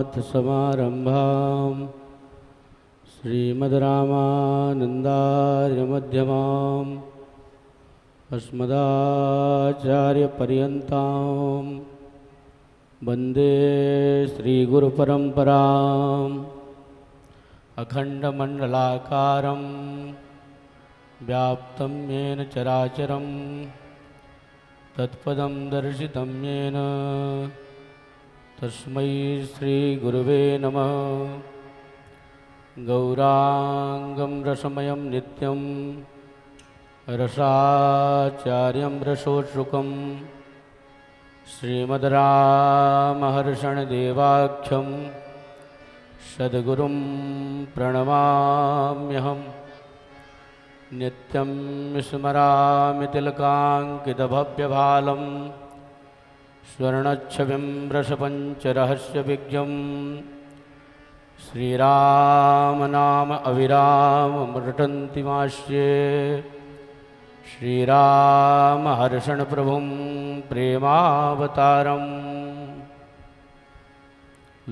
समारंभां श्रीमद्रामानन्दार्यमध्यमाम् अस्मदाचार्यपर्यन्तां वन्दे श्रीगुरुपरम्पराम् अखण्डमण्डलाकारं व्याप्तं येन चराचरं तत्पदं दर्शितं येन तस्मै श्रीगुरुवे नमः। गौरांगं रसमयं नित्यं रसाचार्यं रसोत्सुकं श्रीमद्रामहर्षणदेवाख्यं सद्गुरुं प्रणमाम्यहम्। नित्यं स्मरामि तिलकाङ्कितभव्यभालं स्वर्णच्छविं रसपञ्चरहस्यविज्ञं श्रीरामनाम अविराममृटन्तिमास्ये। श्रीरामहर्षणप्रभुं प्रेमावतारम्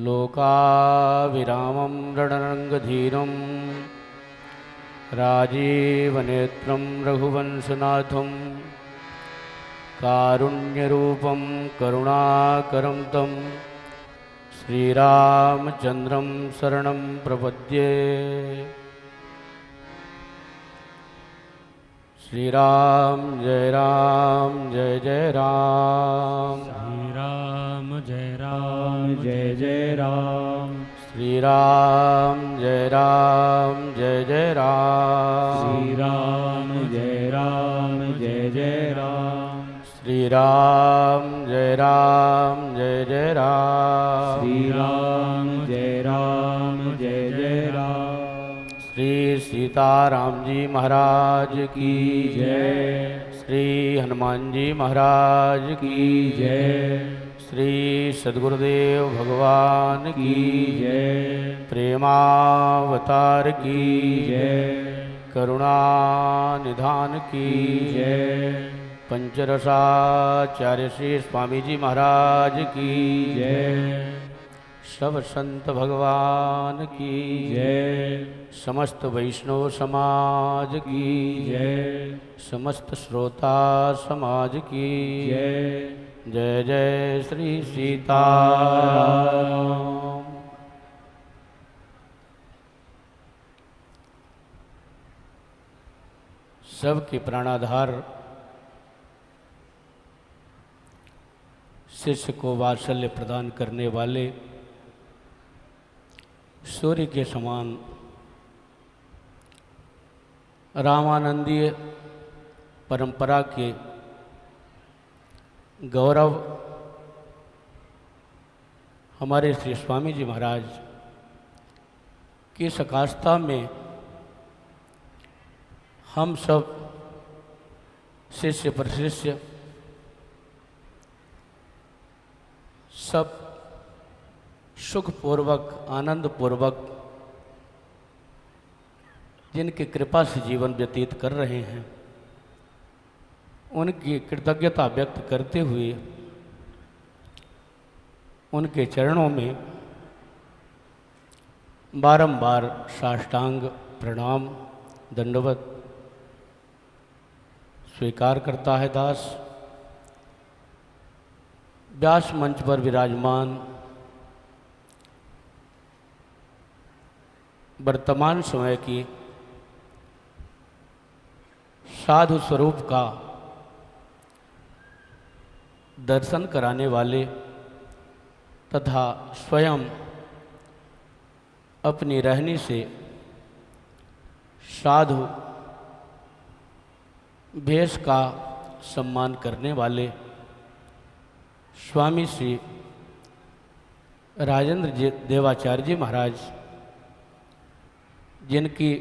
लोकाविरामं रणरङ्गधीरं राजीवनेत्रं रघुवंशनाथं कारुण्यरूपं करुणाकरं तं श्रीरामचन्द्रं शरणं प्रपद्ये। श्रीराम जय जय राम। श्रीराम जय जय राम। श्रीराम जय जय राम। श्रीराम जय जय राम। श्रीराम जय जय राम। श्रीराम जय जय राम। श्री सीताराम जी महाराज की जय। श्री हनुमान जी महाराज की जय। श्री सद्गुरुदेव भगवान की जय। प्रेमावतार की जय। करुणानिधान की जय। पंचरसाचार्य श्री स्वामी जी महाराज की जय। सब संत भगवान की जय। समस्त वैष्णव समाज की जय। समस्त श्रोता समाज की जय। जय जय श्री सीताराम। सबके प्राणाधार शिष्य को वात्सल्य प्रदान करने वाले सूर्य के समान रामानंदीय परंपरा के गौरव हमारे श्री स्वामी जी महाराज की सकाशता में हम सब शिष्य प्रशिष्य सब सुखपूर्वक आनंदपूर्वक जिनकी कृपा से जीवन व्यतीत कर रहे हैं उनकी कृतज्ञता व्यक्त करते हुए उनके चरणों में बारंबार साष्टांग प्रणाम दंडवत स्वीकार करता है दास। व्यास मंच पर विराजमान वर्तमान समय की साधु स्वरूप का दर्शन कराने वाले तथा स्वयं अपनी रहनी से साधु भेष का सम्मान करने वाले स्वामी श्री राजेंद्र देवाचार्य जी महाराज जिनकी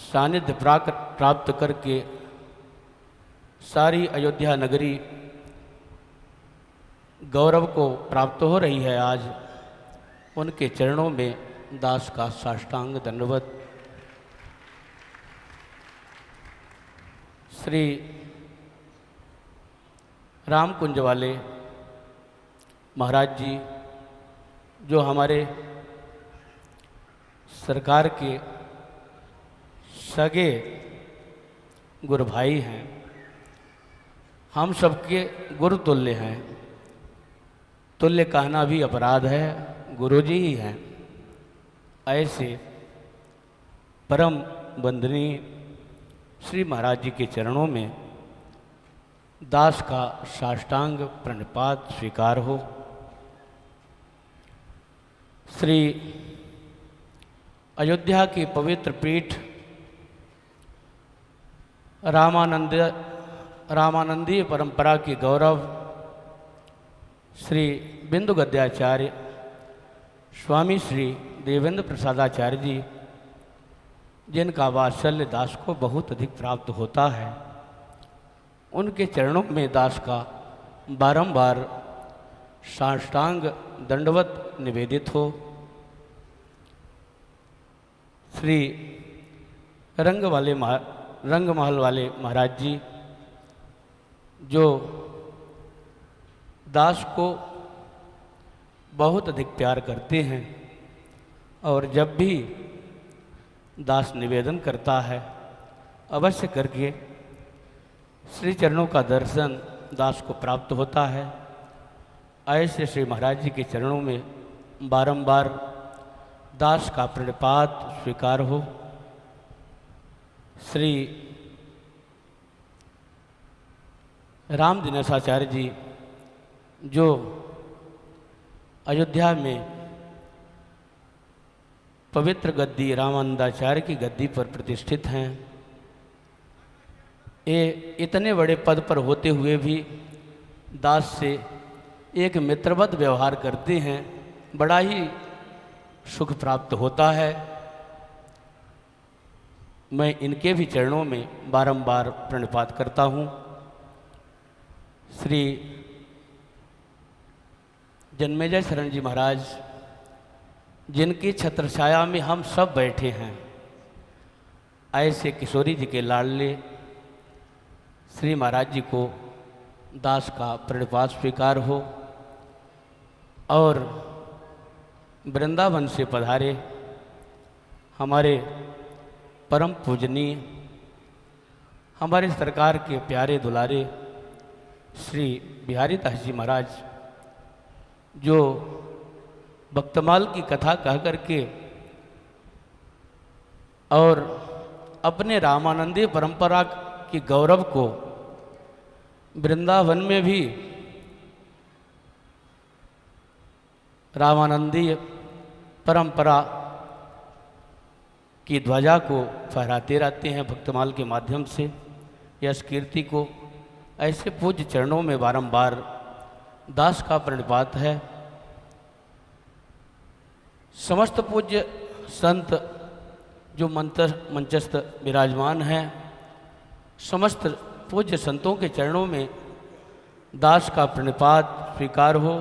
सानिध्य प्राप्त करके सारी अयोध्या नगरी गौरव को प्राप्त हो रही है, आज उनके चरणों में दास का साष्टांग दंडवत। श्री राम कुंज वाले महाराज जी जो हमारे सरकार के सगे गुरु भाई हैं, हम सबके गुरु तुल्य हैं। तुल्य कहना भी अपराध है, गुरुजी ही हैं। ऐसे परम वंदनीय श्री महाराज जी के चरणों में दास का साष्टांग प्रणिपात स्वीकार हो। श्री अयोध्या की पवित्र पीठ रामानंदीय परंपरा की गौरव श्री बिंदु गद्याचार्य स्वामी श्री देवेंद्र प्रसादाचार्य जी, जिनका वात्सल्य दास को बहुत अधिक प्राप्त होता है, उनके चरणों में दास का बारंबार साष्टांग दंडवत निवेदित हो। श्री रंगमहल वाले महाराज जी, जो दास को बहुत अधिक प्यार करते हैं और जब भी दास निवेदन करता है अवश्य करके श्री चरणों का दर्शन दास को प्राप्त होता है। ऐसे श्री महाराज जी के चरणों में बारंबार दास का प्रणिपात स्वीकार हो। श्री राम दिनेशाचार्य जी, जो अयोध्या में पवित्र गद्दी रामानंदाचार्य की गद्दी पर प्रतिष्ठित हैं, ये इतने बड़े पद पर होते हुए भी दास से एक मित्रवत व्यवहार करते हैं, बड़ा ही सुख प्राप्त होता है। मैं इनके भी चरणों में बारंबार प्रणिपात करता हूँ। श्री जन्मेजय शरण जी महाराज, जिनकी छत्रछाया में हम सब बैठे हैं, ऐसे किशोरी जी के लाडले श्री महाराज जी को दास का प्रणिपात स्वीकार हो। और वृंदावन से पधारे हमारे परम पूजनीय, हमारे सरकार के प्यारे दुलारे श्री बिहारी दास जी महाराज, जो भक्तमाल की कथा कह करके और अपने रामानंदी परंपरा की गौरव को वृंदावन में भी रामानंदी परंपरा की ध्वजा को फहराते रहते हैं भक्तमाल के माध्यम से, यश कीर्ति को। ऐसे पूज्य चरणों में बारंबार दास का प्रणिपात है। समस्त पूज्य संत जो मंचस्थ विराजमान हैं, समस्त पूज्य संतों के चरणों में दास का प्रणिपात स्वीकार हो।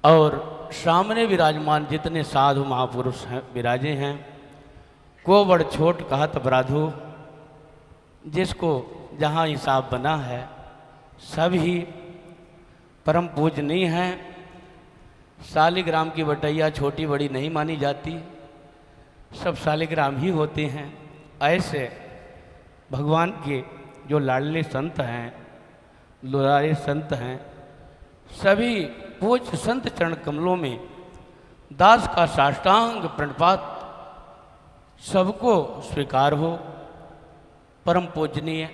और सामने विराजमान जितने साधु महापुरुष हैं विराजे हैं, को बड़ छोट कहत अपराधो, जिसको जहाँ हिसाब बना है सब ही परम पूजनीय हैं। शालिग्राम की बटैया छोटी बड़ी नहीं मानी जाती, सब शालिग्राम ही होते हैं। ऐसे भगवान के जो लाडले संत हैं, दुलारे संत हैं, सभी पूज्य संत चरण कमलों में दास का साष्टांग प्रणिपात सबको स्वीकार हो। परम पूजनीय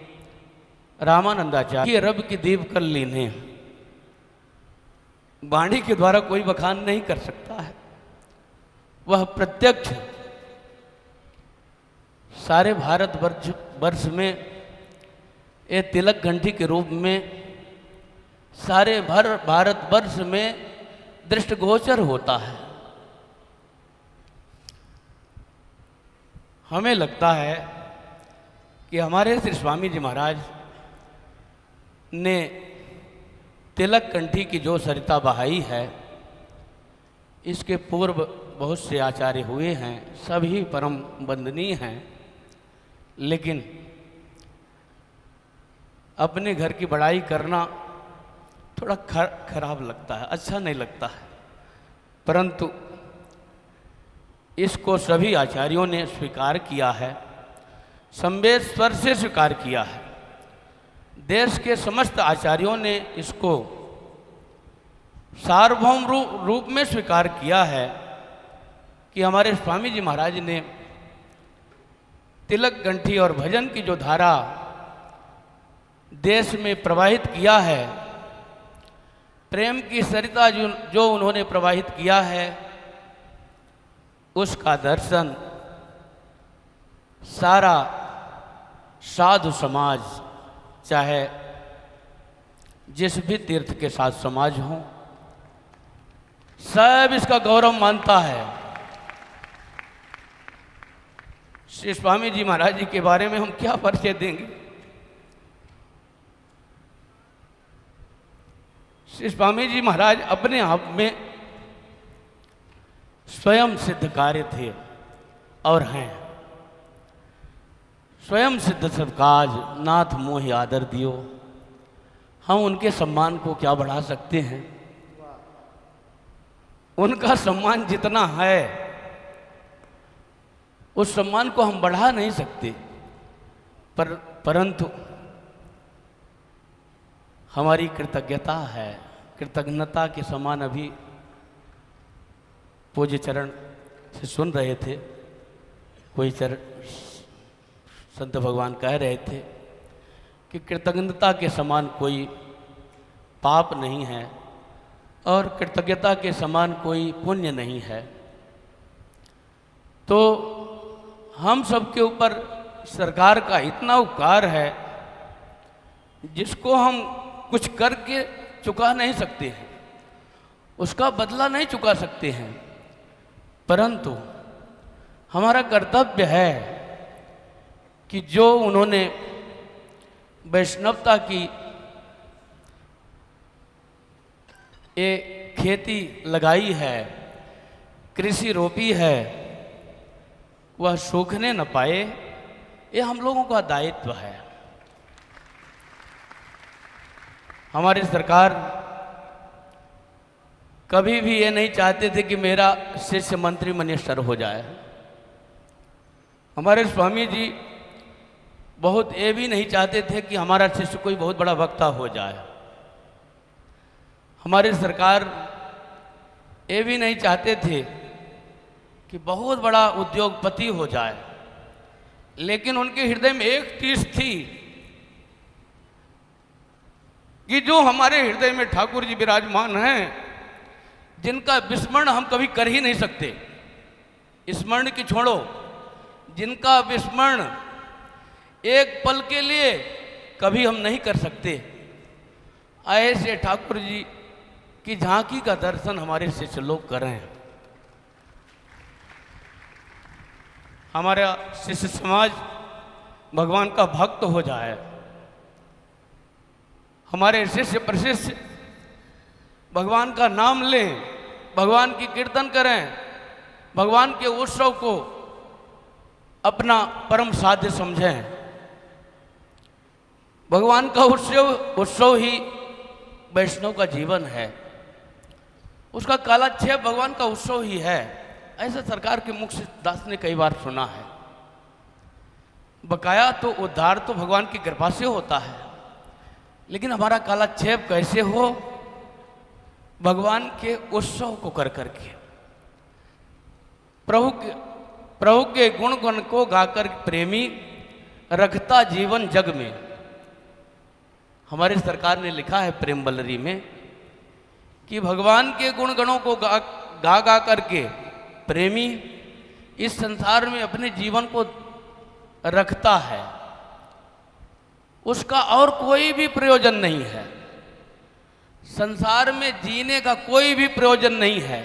रामानंदाचार्य रब की देव कर लीने, वाणी के द्वारा कोई बखान नहीं कर सकता है, वह प्रत्यक्ष सारे भारत वर्ष में ये तिलक घंटी के रूप में सारे भारत वर्ष में दृष्टिगोचर होता है। हमें लगता है कि हमारे श्री स्वामी जी महाराज ने तिलक कंठी की जो सरिता बहाई है, इसके पूर्व बहुत से आचार्य हुए हैं, सभी परम वंदनीय हैं, लेकिन अपने घर की बड़ाई करना थोड़ा खराब लगता है, अच्छा नहीं लगता है। परंतु इसको सभी आचार्यों ने स्वीकार किया है, संवेद स्वर से स्वीकार किया है। देश के समस्त आचार्यों ने इसको सार्वभौम रूप में स्वीकार किया है कि हमारे स्वामी जी महाराज ने तिलक गंठी और भजन की जो धारा देश में प्रवाहित किया है, प्रेम की सरिता जो उन्होंने प्रवाहित किया है, उसका दर्शन सारा साधु समाज, चाहे जिस भी तीर्थ के साथ समाज हो, सब इसका गौरव मानता है। श्री स्वामी जी महाराज जी के बारे में हम क्या परिचय देंगे। श्री स्वामी जी महाराज अपने आप में स्वयं सिद्ध कार्य थे और हैं। स्वयं सिद्ध सत्काज नाथ मोहि आदर दियो। हम उनके सम्मान को क्या बढ़ा सकते हैं। उनका सम्मान जितना है उस सम्मान को हम बढ़ा नहीं सकते, परंतु हमारी कृतज्ञता है। कृतज्ञता के समान अभी पूज्य चरण से सुन रहे थे, कोई चरण संत भगवान कह रहे थे कि कृतज्ञता के समान कोई पाप नहीं है और कृतज्ञता के समान कोई पुण्य नहीं है। तो हम सबके ऊपर सरकार का इतना उपकार है जिसको हम कुछ करके चुका नहीं सकते हैं, उसका बदला नहीं चुका सकते हैं, परंतु हमारा कर्तव्य है कि जो उन्होंने वैष्णवता की ये खेती लगाई है, कृषि रोपी है, वह सूखने न पाए, ये हम लोगों का दायित्व है। हमारी सरकार कभी भी ये नहीं चाहते थे कि मेरा शिष्य मंत्री मिनिस्टर हो जाए। हमारे स्वामी जी बहुत ये भी नहीं चाहते थे कि हमारा शिष्य कोई बहुत बड़ा वक्ता हो जाए। हमारी सरकार ये भी नहीं चाहते थे कि बहुत बड़ा उद्योगपति हो जाए, लेकिन उनके हृदय में एक चीज थी कि जो हमारे हृदय में ठाकुर जी विराजमान हैं, जिनका विस्मरण हम कभी कर ही नहीं सकते। स्मरण की छोड़ो, जिनका विस्मरण एक पल के लिए कभी हम नहीं कर सकते, ऐसे ठाकुर जी की झांकी का दर्शन हमारे शिष्य लोग करें। हमारा शिष्य समाज भगवान का भक्त हो जाए, हमारे शिष्य प्रशिष्य भगवान का नाम लें, भगवान की कीर्तन करें, भगवान के उत्सव को अपना परम साध्य समझें। भगवान का उत्सव ही वैष्णव का जीवन है, उसका कालक्षेप भगवान का उत्सव ही है। ऐसा सरकार के मुख से दास ने कई बार सुना है। बकाया तो उद्धार तो भगवान की कृपा से होता है, लेकिन हमारा कालक्षेप कैसे हो? भगवान के उत्सव को कर करके, प्रभु के गुण गुण को गाकर प्रेमी रखता जीवन जग में। हमारी सरकार ने लिखा है प्रेम बल्लरी में कि भगवान के गुण गणों को गा करके प्रेमी इस संसार में अपने जीवन को रखता है, उसका और कोई भी प्रयोजन नहीं है। संसार में जीने का कोई भी प्रयोजन नहीं है।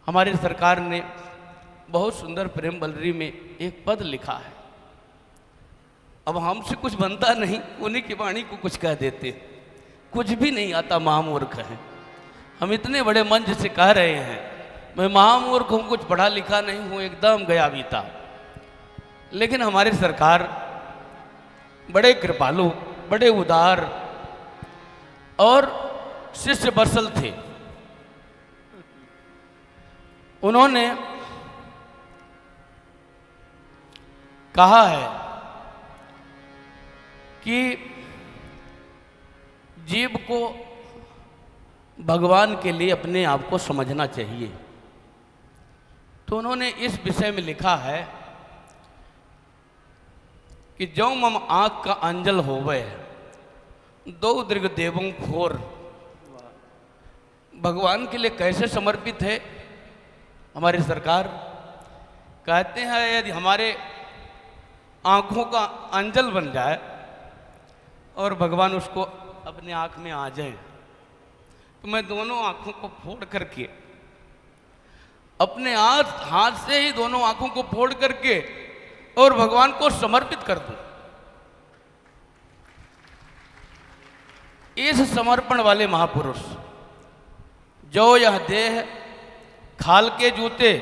हमारी सरकार ने बहुत सुंदर प्रेम बल्लरी में एक पद लिखा है। अब हमसे कुछ बनता नहीं, उन्हीं की वाणी को कुछ कह देते। कुछ भी नहीं आता, महामूर्ख है। हम इतने बड़े मंच से कह रहे हैं, मैं महामूर्ख हूँ, कुछ पढ़ा लिखा नहीं हूँ, एकदम गया बीता। लेकिन हमारी सरकार बड़े कृपालु, बड़े उदार और शिष्य बत्सल थे, उन्होंने कहा है कि जीव को भगवान के लिए अपने आप को समझना चाहिए। तो उन्होंने इस विषय में लिखा है कि जो मम आँख का अंजल होवे दो दीर्घ देवों घोर। भगवान के लिए कैसे समर्पित है हमारी सरकार। कहते हैं यदि हमारे आँखों का अंजल बन जाए और भगवान उसको अपने आँख में आ जाए, तो मैं दोनों आँखों को फोड़ करके अपने हाथ से ही दोनों आँखों को फोड़ करके और भगवान को समर्पित कर दूं। इस समर्पण वाले महापुरुष जो यह देह खाल के जूते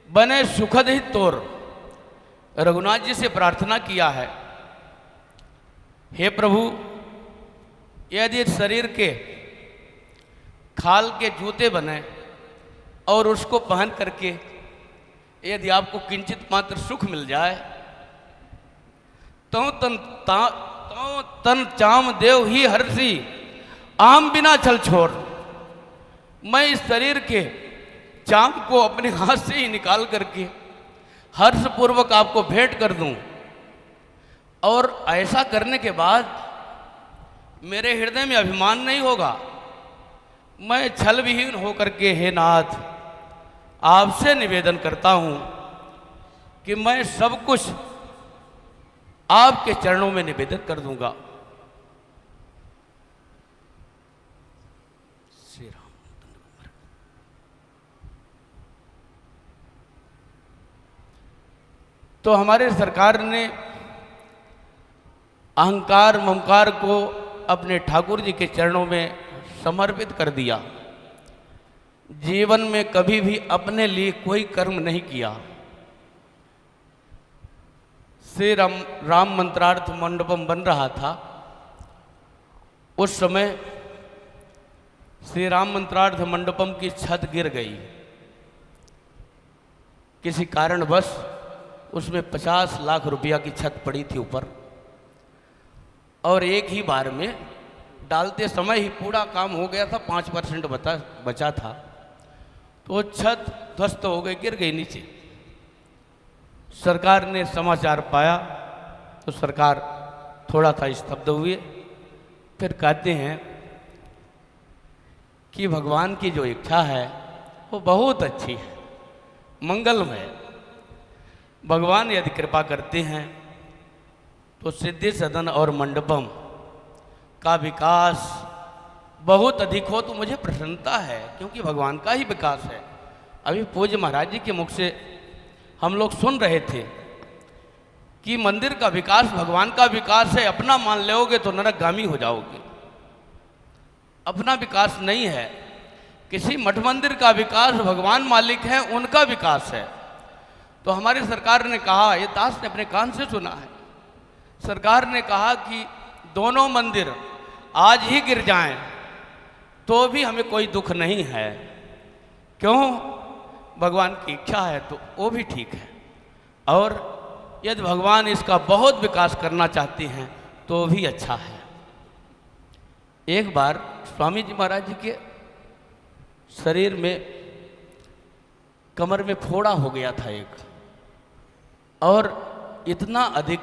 बने सुखद ही तोर, रघुनाथ जी से प्रार्थना किया है, हे प्रभु यदि शरीर के खाल के जूते बने और उसको पहन करके यदि आपको किंचित मात्र सुख मिल जाए तो तन चाम देव ही हर्षी आम बिना छल छोड़। मैं इस शरीर के चाम को अपने हाथ से ही निकाल करके हर्षपूर्वक आपको भेंट कर दूं, और ऐसा करने के बाद मेरे हृदय में अभिमान नहीं होगा। मैं छल विहीन होकर के हे नाथ आपसे निवेदन करता हूं कि मैं सब कुछ आपके चरणों में निवेदन कर दूंगा। श्री राम। तो हमारे सरकार ने अहंकार ममकार को अपने ठाकुर जी के चरणों में समर्पित कर दिया। जीवन में कभी भी अपने लिए कोई कर्म नहीं किया। श्री राम मंत्रार्थ मंडपम बन रहा था, उस समय श्री राम मंत्रार्थ मंडपम की छत गिर गई। किसी कारणवश उसमें 50 लाख रुपया की छत पड़ी थी ऊपर, और एक ही बार में डालते समय ही पूरा काम हो गया था। 5% बचा था, तो छत ध्वस्त हो गई, गिर गई नीचे। सरकार ने समाचार पाया तो सरकार थोड़ा सा स्तब्ध हुए। फिर कहते हैं कि भगवान की जो इच्छा है वो बहुत अच्छी है, मंगलमय। भगवान यदि कृपा करते हैं तो सिद्धि सदन और मंडपम का विकास बहुत अधिक हो तो मुझे प्रसन्नता है, क्योंकि भगवान का ही विकास है। अभी पूज्य महाराज जी के मुख से हम लोग सुन रहे थे कि मंदिर का विकास भगवान का विकास है, अपना मान लोगे तो नरकगामी हो जाओगे। अपना विकास नहीं है, किसी मठ मंदिर का विकास भगवान मालिक है, उनका विकास है। तो हमारी सरकार ने कहा, ये दास ने अपने कान से सुना है, सरकार ने कहा कि दोनों मंदिर आज ही गिर जाएं तो भी हमें कोई दुख नहीं है। क्यों? भगवान की इच्छा है तो वो भी ठीक है, और यदि भगवान इसका बहुत विकास करना चाहते हैं तो भी अच्छा है। एक बार स्वामी जी महाराज जी के शरीर में कमर में फोड़ा हो गया था एक, और इतना अधिक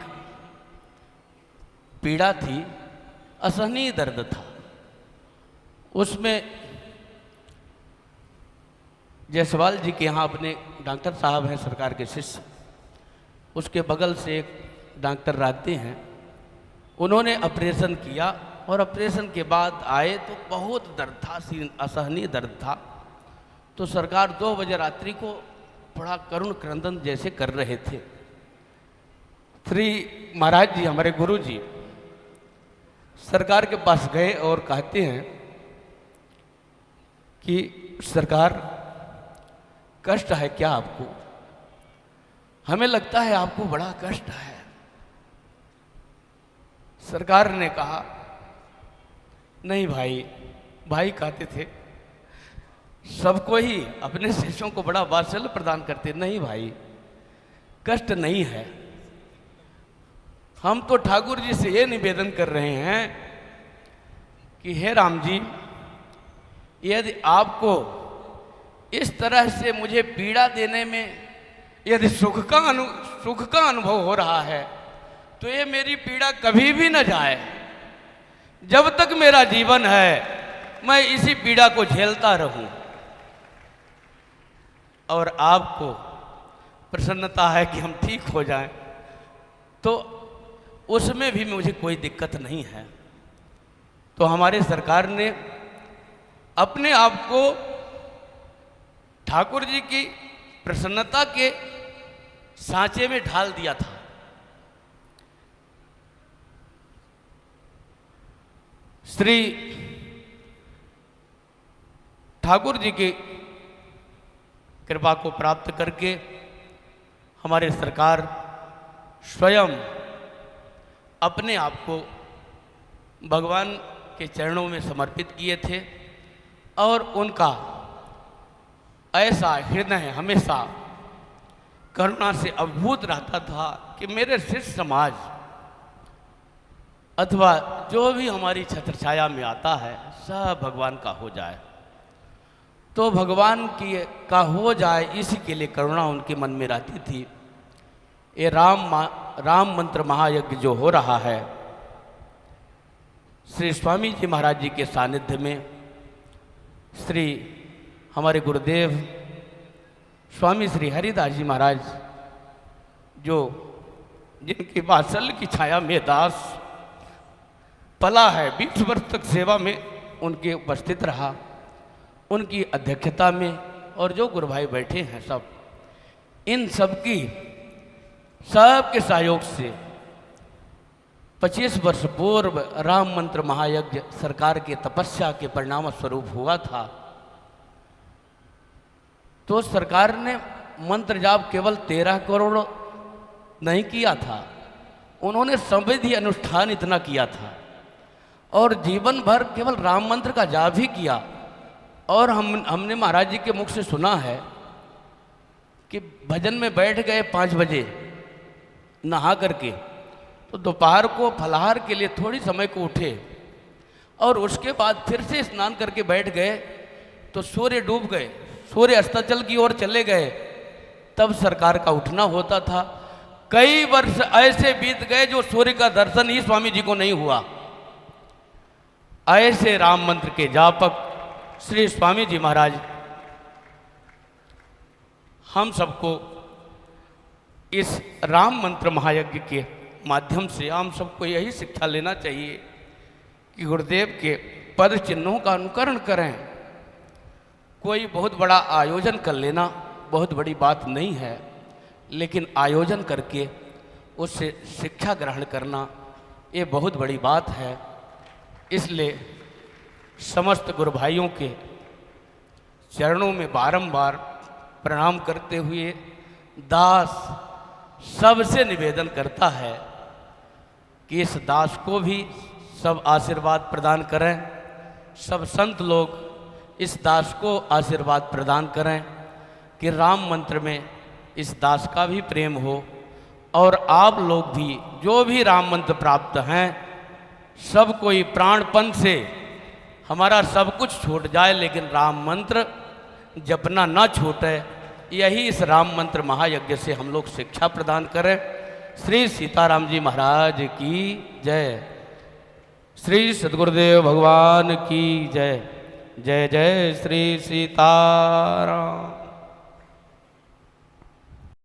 पीड़ा थी, असहनीय दर्द था। उसमें जायसवाल जी के यहाँ अपने डॉक्टर साहब हैं, सरकार के शिष्य, उसके बगल से एक डॉक्टर रहते हैं, उन्होंने ऑपरेशन किया, और ऑपरेशन के बाद आए तो बहुत दर्द था, असहनीय दर्द था। तो सरकार 2 बजे रात्रि को बड़ा करुण क्रंदन जैसे कर रहे थे। श्री महाराज जी हमारे गुरु जी सरकार के पास गए और कहते हैं कि सरकार कष्ट है क्या आपको? हमें लगता है आपको बड़ा कष्ट है। सरकार ने कहा, नहीं भाई, भाई कहते थे सबको ही अपने शिष्यों को बड़ा वात्सल्य प्रदान करते। नहीं भाई, कष्ट नहीं है। हम तो ठाकुर जी से ये निवेदन कर रहे हैं कि हे राम जी, यदि आपको इस तरह से मुझे पीड़ा देने में यदि सुख का अनुभव हो रहा है तो ये मेरी पीड़ा कभी भी न जाए। जब तक मेरा जीवन है मैं इसी पीड़ा को झेलता रहूं, और आपको प्रसन्नता है कि हम ठीक हो जाएं तो उसमें भी मुझे कोई दिक्कत नहीं है। तो हमारे सरकार ने अपने आप को ठाकुर जी की प्रसन्नता के सांचे में ढाल दिया था। श्री ठाकुर जी की कृपा को प्राप्त करके हमारे सरकार स्वयं अपने आप को भगवान के चरणों में समर्पित किए थे, और उनका ऐसा हृदय हमेशा करुणा से अभिभूत रहता था कि मेरे शिष्य समाज अथवा जो भी हमारी छत्र छाया में आता है सब भगवान का हो जाए। तो भगवान की का हो जाए इसी के लिए करुणा उनके मन में रहती थी। ये राम मंत्र महायज्ञ जो हो रहा है, श्री स्वामी जी महाराज जी के सानिध्य में श्री हमारे गुरुदेव स्वामी श्री हरिदास जी महाराज, जो जिनकी वात्सल्य की छाया में दास पला है, 20 वर्ष तक सेवा में उनके उपस्थित रहा, उनकी अध्यक्षता में, और जो गुरु भाई बैठे हैं सब, इन सबकी सबके सहयोग से 25 वर्ष पूर्व राम मंत्र महायज्ञ सरकार के तपस्या के परिणाम स्वरूप हुआ था। तो सरकार ने मंत्र जाप केवल 13 करोड़ नहीं किया था, उन्होंने संविधि अनुष्ठान इतना किया था, और जीवन भर केवल राम मंत्र का जाप ही किया। और हमने महाराज जी के मुख से सुना है कि भजन में बैठ गए 5 बजे नहा करके, तो दोपहर को फलाहार के लिए थोड़ी समय को उठे, और उसके बाद फिर से स्नान करके बैठ गए तो सूर्य डूब गए, सूर्य अस्ताचल की ओर चले गए, तब सरकार का उठना होता था। कई वर्ष ऐसे बीत गए जो सूर्य का दर्शन ही स्वामी जी को नहीं हुआ। ऐसे राम मंत्र के जापक श्री स्वामी जी महाराज हम सबको इस राम मंत्र महायज्ञ के माध्यम से हम सबको यही शिक्षा लेना चाहिए कि गुरुदेव के पद चिन्हों का अनुकरण करें। कोई बहुत बड़ा आयोजन कर लेना बहुत बड़ी बात नहीं है, लेकिन आयोजन करके उससे शिक्षा ग्रहण करना ये बहुत बड़ी बात है। इसलिए समस्त गुरु भाइयों के चरणों में बारंबार प्रणाम करते हुए दास सबसे निवेदन करता है कि इस दास को भी सब आशीर्वाद प्रदान करें, सब संत लोग इस दास को आशीर्वाद प्रदान करें कि राम मंत्र में इस दास का भी प्रेम हो, और आप लोग भी जो भी राम मंत्र प्राप्त हैं सब कोई प्राणपन से हमारा सब कुछ छूट जाए लेकिन राम मंत्र जपना ना छूटे, यही इस राम मंत्र महायज्ञ से हम लोग शिक्षा प्रदान करें। श्री सीताराम जी महाराज की जय। श्री सद्गुरुदेव भगवान की जय। जय जय श्री सीताराम।